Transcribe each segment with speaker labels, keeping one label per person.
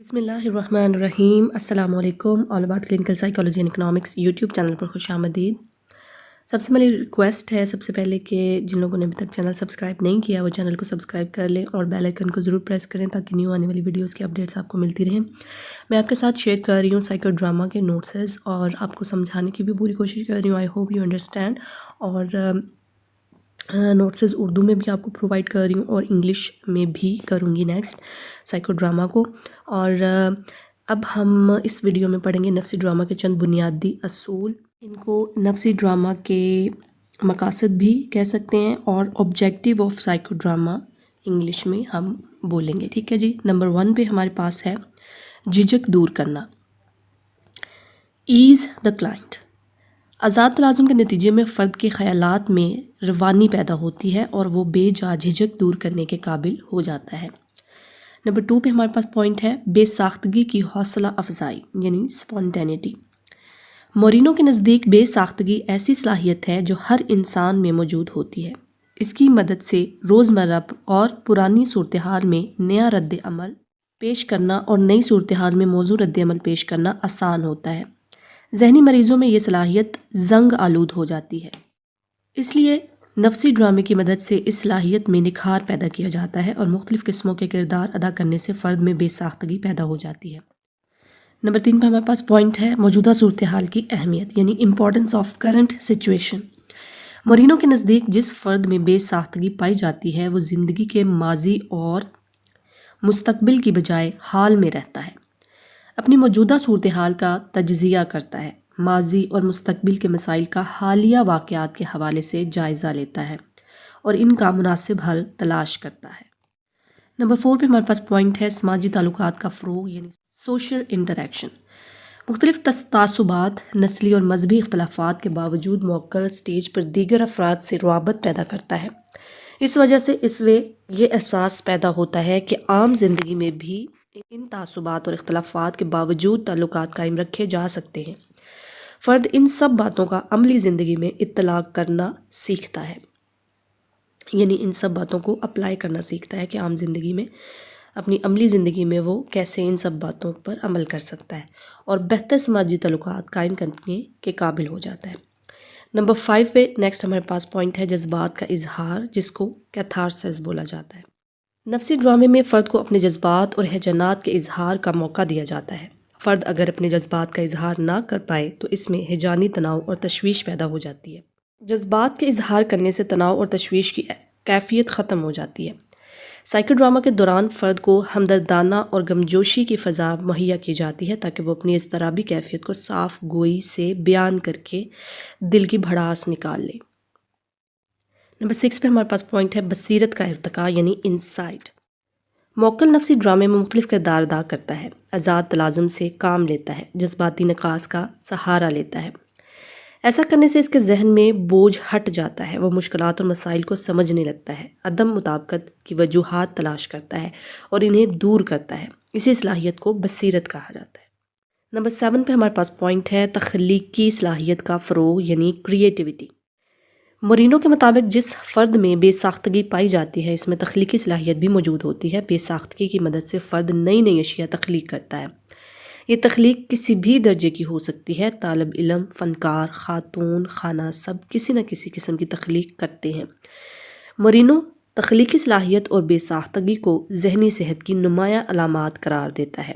Speaker 1: بسم اللہ الرحمن الرحیم۔ السلام علیکم۔ All about clinical psychology and economics YouTube channel پر خوش آمدید۔ سب سے پہلے ریکویسٹ ہے کہ جن لوگوں نے ابھی تک چینل سبسکرائب نہیں کیا وہ چینل کو سبسکرائب کر لیں اور بیل آئیکن کو ضرور پریس کریں تاکہ نیو آنے والی ویڈیوز کی اپڈیٹس آپ کو ملتی رہیں۔ میں آپ کے ساتھ شیئر کر رہی ہوں سائیکو ڈراما کے نوٹسز اور آپ کو سمجھانے کی بھی پوری کوشش کر رہی ہوں۔ I hope you understand. اور نوٹسز اردو میں بھی آپ کو پرووائڈ کر رہی ہوں اور انگلش میں بھی کروں گی نیکسٹ سائیکو ڈراما کو۔ اور اب ہم اس ویڈیو میں پڑھیں گے نفسی ڈرامہ کے چند بنیادی اصول۔ ان کو نفسی ڈرامہ کے مقاصد بھی کہہ سکتے ہیں اور objective of psycho drama English میں ہم بولیں گے، ٹھیک ہے جی۔ نمبر 1 پہ ہمارے پاس ہے جھجک دور کرنا، ایز دا کلائنٹ۔ آزاد تلازم کے نتیجے میں فرد کے خیالات میں روانی پیدا ہوتی ہے اور وہ بے جا جھجک دور کرنے کے قابل ہو جاتا ہے۔ نمبر 2 پہ ہمارے پاس پوائنٹ ہے بے ساختگی کی حوصلہ افزائی یعنی اسپونٹینٹی۔ مورینو کے نزدیک بے ساختگی ایسی صلاحیت ہے جو ہر انسان میں موجود ہوتی ہے۔ اس کی مدد سے روزمرہ اور پرانی صورتحال میں نیا رد عمل پیش کرنا اور نئی صورتحال میں موزوں رد عمل پیش کرنا آسان ہوتا ہے۔ ذہنی مریضوں میں یہ صلاحیت زنگ آلود ہو جاتی ہے، اس لیے نفسی ڈرامے کی مدد سے اس صلاحیت میں نکھار پیدا کیا جاتا ہے اور مختلف قسموں کے کردار ادا کرنے سے فرد میں بے ساختگی پیدا ہو جاتی ہے۔ نمبر 3 پہ ہمارے پاس پوائنٹ ہے موجودہ صورتحال کی اہمیت یعنی importance of current situation. Moreno کے نزدیک جس فرد میں بے ساختگی پائی جاتی ہے وہ زندگی کے ماضی اور مستقبل کی بجائے حال میں رہتا ہے، اپنی موجودہ صورتحال کا تجزیہ کرتا ہے، ماضی اور مستقبل کے مسائل کا حالیہ واقعات کے حوالے سے جائزہ لیتا ہے اور ان کا مناسب حل تلاش کرتا ہے۔ نمبر 4 پہ ہمارے پاس پوائنٹ ہے سماجی تعلقات کا فروغ یعنی سوشل انٹریکشن۔ مختلف تعصبات، نسلی اور مذہبی اختلافات کے باوجود موکل سٹیج پر دیگر افراد سے روابط پیدا کرتا ہے۔ اس وجہ سے اس میں یہ احساس پیدا ہوتا ہے کہ عام زندگی میں بھی ان تعصبات اور اختلافات کے باوجود تعلقات قائم رکھے جا سکتے ہیں۔ فرد ان سب باتوں کا عملی زندگی میں اطلاق کرنا سیکھتا ہے، یعنی ان سب باتوں کو اپلائی کرنا سیکھتا ہے کہ عام زندگی میں اپنی عملی زندگی میں وہ کیسے ان سب باتوں پر عمل کر سکتا ہے اور بہتر سماجی تعلقات قائم کرنے کے قابل ہو جاتا ہے۔ نمبر 5 پہ نیکسٹ ہمارے پاس پوائنٹ ہے جذبات کا اظہار جس کو کیتھارسس بولا جاتا ہے۔ نفسی ڈرامے میں فرد کو اپنے جذبات اور ہیجانات کے اظہار کا موقع دیا جاتا ہے۔ فرد اگر اپنے جذبات کا اظہار نہ کر پائے تو اس میں ہیجانی تناؤ اور تشویش پیدا ہو جاتی ہے۔ جذبات کے اظہار کرنے سے تناؤ اور تشویش کی کیفیت ختم ہو جاتی ہے۔ سائیکو ڈرامہ کے دوران فرد کو ہمدردانہ اور غمجوشی کی فضا مہیا کی جاتی ہے تاکہ وہ اپنی اضطرابی کیفیت کو صاف گوئی سے بیان کر کے دل کی بھڑاس نکال لے۔ نمبر 6 پہ ہمارے پاس پوائنٹ ہے بصیرت کا ارتقاء یعنی انسائٹ۔ موکل نفسی ڈرامے میں مختلف کردار ادا کرتا ہے، آزاد تلازم سے کام لیتا ہے، جذباتی نقاص کا سہارا لیتا ہے۔ ایسا کرنے سے اس کے ذہن میں بوجھ ہٹ جاتا ہے، وہ مشکلات اور مسائل کو سمجھنے لگتا ہے، عدم مطابقت کی وجوہات تلاش کرتا ہے اور انہیں دور کرتا ہے۔ اسی صلاحیت کو بصیرت کہا جاتا ہے۔ نمبر 7 پہ ہمارے پاس پوائنٹ ہے تخلیقی صلاحیت کا فروغ یعنی کریٹیوٹی۔ مورینو کے مطابق جس فرد میں بے ساختگی پائی جاتی ہے اس میں تخلیقی صلاحیت بھی موجود ہوتی ہے۔ بے ساختگی کی مدد سے فرد نئی نئی اشیاء تخلیق کرتا ہے۔ یہ تخلیق کسی بھی درجے کی ہو سکتی ہے، طالب علم، فنکار، خاتون، خانہ سب کسی نہ کسی قسم کی تخلیق کرتے ہیں۔ مورینو تخلیقی صلاحیت اور بے ساختگی کو ذہنی صحت کی نمایاں علامات قرار دیتا ہے۔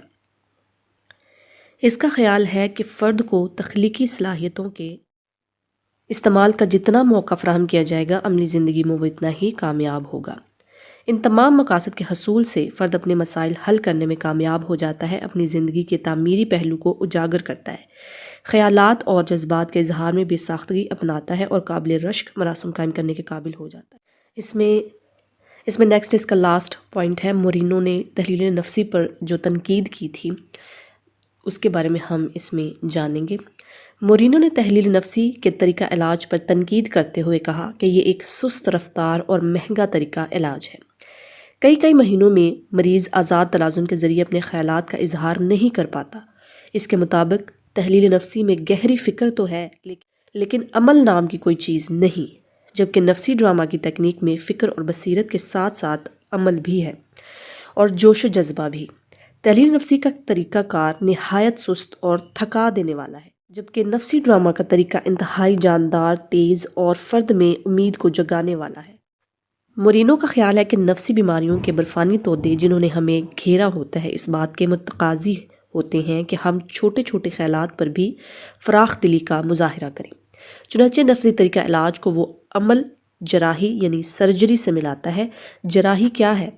Speaker 1: اس کا خیال ہے کہ فرد کو تخلیقی صلاحیتوں کے استعمال کا جتنا موقع فراہم کیا جائے گا عملی زندگی میں وہ اتنا ہی کامیاب ہوگا۔ ان تمام مقاصد کے حصول سے فرد اپنے مسائل حل کرنے میں کامیاب ہو جاتا ہے، اپنی زندگی کے تعمیری پہلو کو اجاگر کرتا ہے، خیالات اور جذبات کے اظہار میں بے ساختگی اپناتا ہے اور قابل رشک مراسم قائم کرنے کے قابل ہو جاتا ہے۔ اس میں نیکسٹ اس کا لاسٹ پوائنٹ ہے مورینو نے تحلیل نفسی پر جو تنقید کی تھی اس کے بارے میں ہم اس میں جانیں گے۔ مورینو نے تحلیل نفسی کے طریقہ علاج پر تنقید کرتے ہوئے کہا کہ یہ ایک سست رفتار اور مہنگا طریقہ علاج ہے۔ کئی مہینوں میں مریض آزاد تلازم کے ذریعے اپنے خیالات کا اظہار نہیں کر پاتا۔ اس کے مطابق تحلیل نفسی میں گہری فکر تو ہے لیکن عمل نام کی کوئی چیز نہیں، جبکہ نفسی ڈرامہ کی تکنیک میں فکر اور بصیرت کے ساتھ ساتھ عمل بھی ہے اور جوش و جذبہ بھی۔ تحلیل نفسی کا طریقہ کار نہایت سست اور تھکا دینے والا ہے، جبکہ نفسی ڈرامہ کا طریقہ انتہائی جاندار، تیز اور فرد میں امید کو جگانے والا ہے۔ مورینو کا خیال ہے کہ نفسی بیماریوں کے برفانی تودے جنہوں نے ہمیں گھیرا ہوتا ہے اس بات کے متقاضی ہوتے ہیں کہ ہم چھوٹے چھوٹے خیالات پر بھی فراخ دلی کا مظاہرہ کریں۔ چنانچہ نفسی طریقہ علاج کو وہ عمل جراحی یعنی سرجری سے ملاتا ہے۔ جراحی کیا ہے؟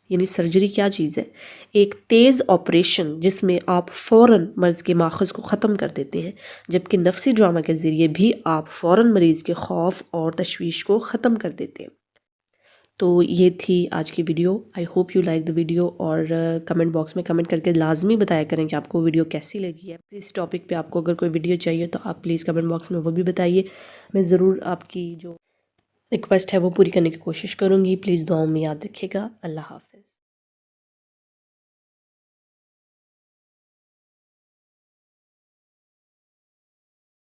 Speaker 1: یعنی سرجری کیا چیز ہے؟ ایک تیز آپریشن جس میں آپ فوراً مرض کے ماخذ کو ختم کر دیتے ہیں، جبکہ نفسی ڈرامہ کے ذریعے بھی آپ فوراً مریض کے خوف اور تشویش کو ختم کر دیتے ہیں۔ تو یہ تھی آج کی video. I hope you like the video, اور کمنٹ باکس میں کمنٹ کر کے لازمی بتایا کریں کہ آپ کو ویڈیو کیسی لگی ہے۔ اس ٹاپک پہ آپ کو اگر کوئی ویڈیو چاہیے تو آپ پلیز کمنٹ باکس میں وہ بھی بتائیے، میں ضرور آپ کی جو ریکویسٹ ہے وہ پوری کرنے کی کوشش کروں گی۔ پلیز دعاؤں میں یاد رکھیے گا۔ اللہ حافظ۔